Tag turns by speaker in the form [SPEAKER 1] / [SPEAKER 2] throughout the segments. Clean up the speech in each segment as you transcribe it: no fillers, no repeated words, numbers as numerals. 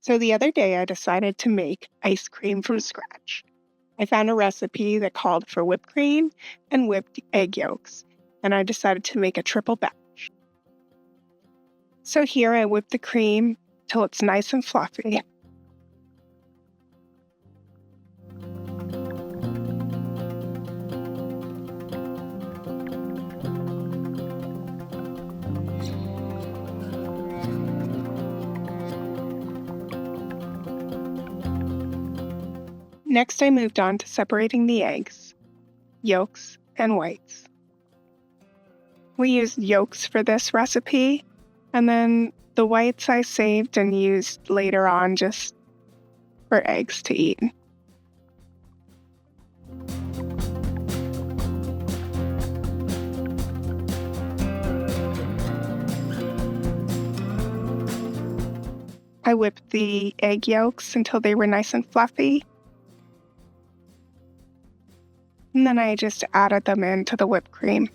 [SPEAKER 1] So the other day I decided to make ice cream from scratch. I found a recipe that called for whipped cream and whipped egg yolks, and I decided to make a triple batch. So here I whip the cream till it's nice and fluffy. Next I moved on to separating the eggs, yolks, and whites. We used yolks for this recipe, and then the whites I saved and used later on just for eggs to eat. I whipped the egg yolks until they were nice and fluffy, and then I just added them into the whipped cream.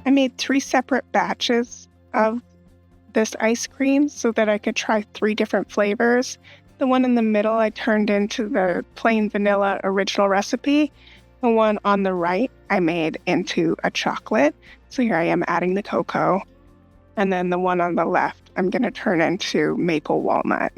[SPEAKER 1] I made 3 separate batches of this ice cream so that I could try 3 different flavors. The one in the middle I turned into the plain vanilla original recipe. The one on the right I made into a chocolate. So here I am adding the cocoa. And then the one on the left I'm going to turn into maple walnut.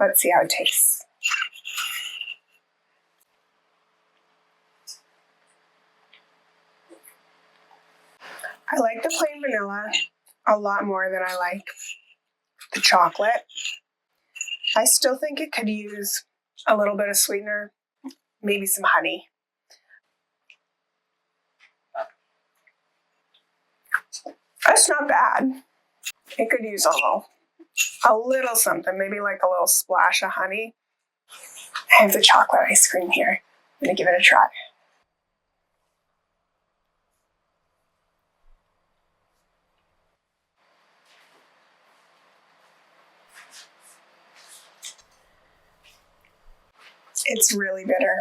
[SPEAKER 1] Let's see how it tastes. I like the plain vanilla a lot more than I like the chocolate. I still think it could use a little bit of sweetener, maybe some honey. That's not bad. It could use a little something, maybe like a little splash of honey. I have the chocolate ice cream here. I'm going to give it a try. It's really bitter.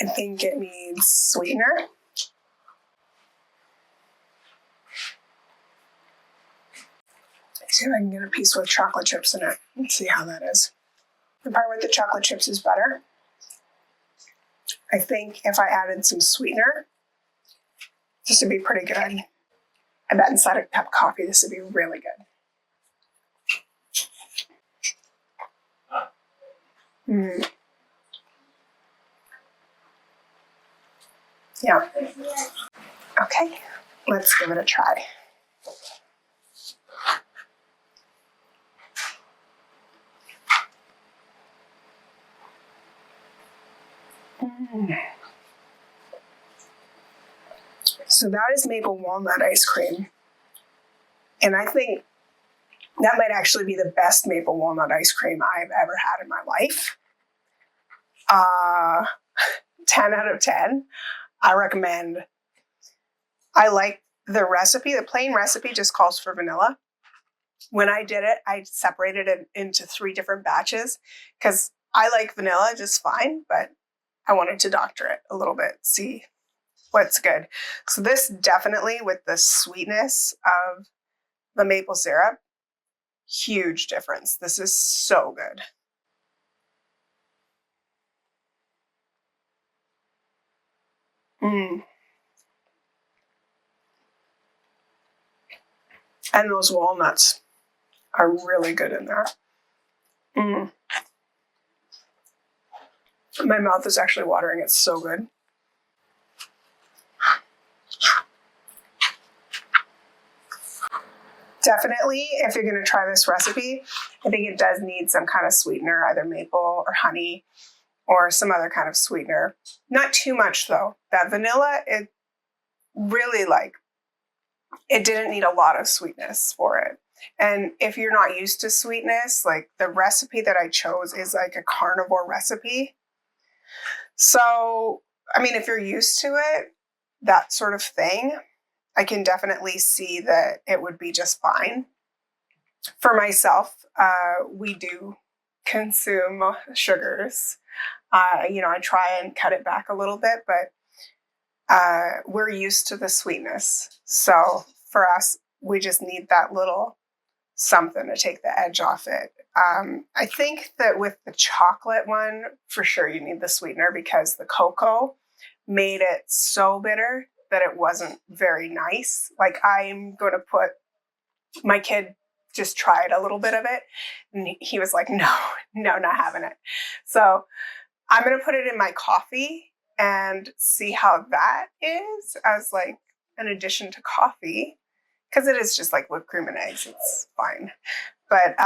[SPEAKER 1] I think it needs sweetener. See if I can get a piece with chocolate chips in it. Let's see how that is. The part with the chocolate chips is better. I think if I added some sweetener, this would be pretty good. I bet inside a cup of coffee, this would be really good. Yeah. Okay, let's give it a try. So that is maple walnut ice cream. And I think that might actually be the best maple walnut ice cream I've ever had in my life. 10 out of 10. I recommend. I like the recipe. The plain recipe just calls for vanilla. When I did it, I separated it into 3 different batches because I like vanilla just fine, but I wanted to doctor it a little bit, see what's good. So this definitely, with the sweetness of the maple syrup, huge difference. This is so good. And those walnuts are really good in there. My mouth is actually watering. It's so good. Definitely, if you're going to try this recipe, I think it does need some kind of sweetener, either maple or honey or some other kind of sweetener. Not too much though. That vanilla, it really it didn't need a lot of sweetness for it. And if you're not used to sweetness, like the recipe that I chose is like a carnivore recipe. So, I mean, if you're used to it, that sort of thing, I can definitely see that it would be just fine. For myself, we do consume sugars. I try and cut it back a little bit, but we're used to the sweetness. So for us, we just need that little something to take the edge off it. I think that with the chocolate one, for sure you need the sweetener because the cocoa made it so bitter that it wasn't very nice. Like I'm going to put, my kid just tried a little bit of it and he was like, no, not having it. So I'm going to put it in my coffee and see how that is as like an addition to coffee. Because it is just like whipped cream and eggs. It's fine. But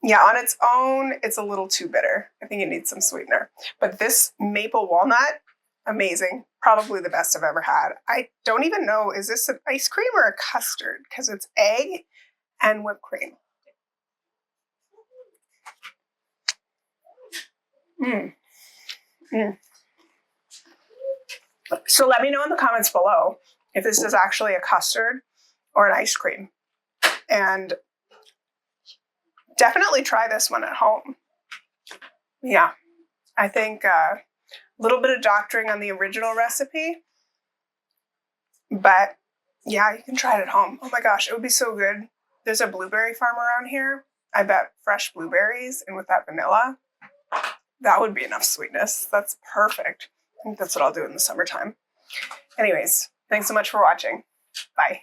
[SPEAKER 1] yeah, on its own, it's a little too bitter. I think it needs some sweetener. But this maple walnut, amazing. Probably the best I've ever had. I don't even know, is this an ice cream or a custard? Because it's egg and whipped cream. So let me know in the comments below if this is actually a custard or an ice cream. And definitely try this one at home. Yeah, I think a little bit of doctoring on the original recipe, but yeah, you can try it at home. Oh my gosh, it would be so good. There's a blueberry farm around here. I bet fresh blueberries and with that vanilla, that would be enough sweetness. That's perfect. I think that's what I'll do in the summertime. Anyways, thanks so much for watching. Bye.